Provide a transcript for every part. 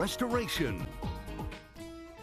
Restoration.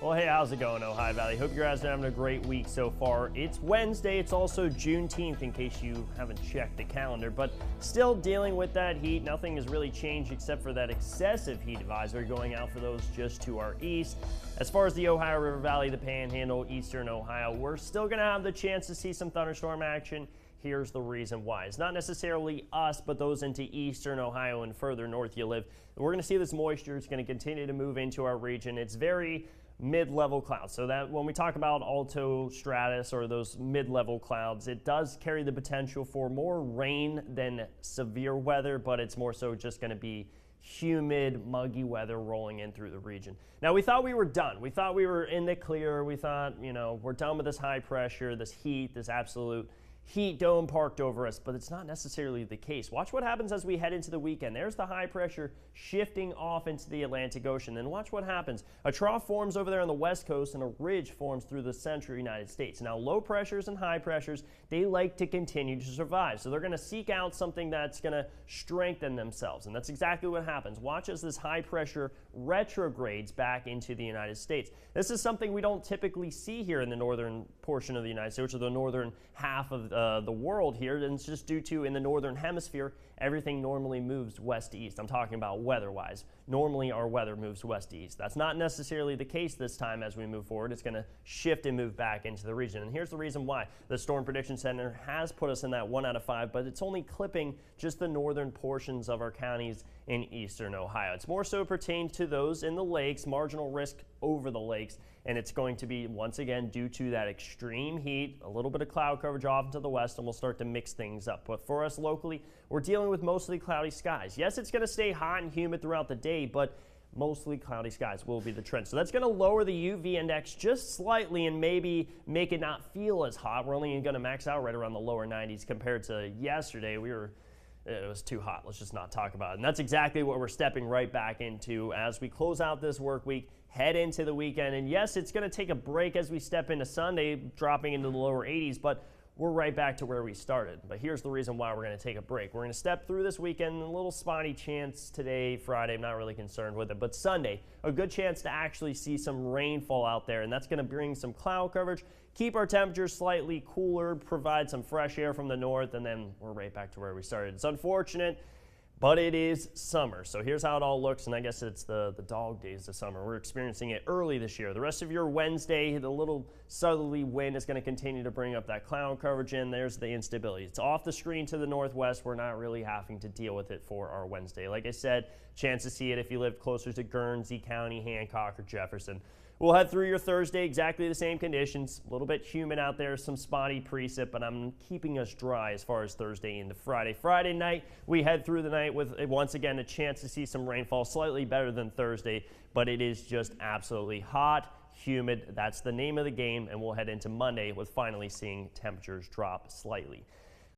Well, hey, how's it going, Ohio Valley? Hope you guys are having a great week so far. It's Wednesday. It's also Juneteenth, in case you haven't checked the calendar, but still dealing with that heat. Nothing has really changed except for that excessive heat advisory going out for those just to our east. As far as the Ohio River Valley, the Panhandle, eastern Ohio, we're still going to have the chance to see some thunderstorm action. Here's the reason why. It's not necessarily us, but those into eastern Ohio and further north you live. We're going to see this moisture is going to continue to move into our region. It's very mid-level clouds. So that when we talk about alto stratus or those mid-level clouds, it does carry the potential for more rain than severe weather, but it's more so just going to be humid, muggy weather rolling in through the region. Now, we thought we were done. We thought we were in the clear. We thought, we're done with this high pressure, this heat, this absolute heat dome parked over us, but it's not necessarily the case. Watch what happens as we head into the weekend. There's the high pressure shifting off into the Atlantic Ocean. Then watch what happens. A trough forms over there on the west coast and a ridge forms through the central United States. Now, low pressures and high pressures, they like to continue to survive. So they're going to seek out something that's going to strengthen themselves. And that's exactly what happens. Watch as this high pressure retrogrades back into the United States. This is something we don't typically see here in the northern portion of the United States, or the northern half of the world here, and it's just due to in the northern hemisphere, everything normally moves west to east. I'm talking about weather-wise. Normally our weather moves west to east. That's not necessarily the case this time as we move forward. It's going to shift and move back into the region. And here's the reason why. The Storm Prediction Center has put us in that 1 out of 5, but it's only clipping just the northern portions of our counties in eastern Ohio. It's more so pertained to those in the lakes, marginal risk over the lakes, and it's going to be, once again, due to that extreme heat, a little bit of cloud coverage off to the west, and we'll start to mix things up. But for us locally, we're dealing with mostly cloudy skies. Yes, it's going to stay hot and humid throughout the day, but mostly cloudy skies will be the trend. So that's going to lower the UV index just slightly and maybe make it not feel as hot. We're only going to max out right around the lower 90s compared to yesterday. It was too hot. Let's just not talk about it. And that's exactly what we're stepping right back into as we close out this work week, head into the weekend. And yes, it's going to take a break as we step into Sunday, dropping into the lower 80s, but we're right back to where we started. But here's the reason why we're going to take a break. We're going to step through this weekend, a little spotty chance today, Friday. I'm not really concerned with it. But Sunday, a good chance to actually see some rainfall out there, and that's going to bring some cloud coverage, keep our temperatures slightly cooler, provide some fresh air from the north, and then we're right back to where we started. It's unfortunate, but it is summer. So here's how it all looks, and I guess it's the dog days of summer. We're experiencing it early this year. The rest of your Wednesday, the little southerly wind is going to continue to bring up that cloud coverage in. There's the instability. It's off the screen to the northwest. We're not really having to deal with it for our Wednesday. Like I said, chance to see it if you live closer to Guernsey County, Hancock, or Jefferson. We'll head through your Thursday, exactly the same conditions. A little bit humid out there, some spotty precip, but I'm keeping us dry as far as Thursday into Friday. Friday night, we head through the night with, once again, a chance to see some rainfall, slightly better than Thursday, but it is just absolutely hot, humid. That's the name of the game, and we'll head into Monday with finally seeing temperatures drop slightly.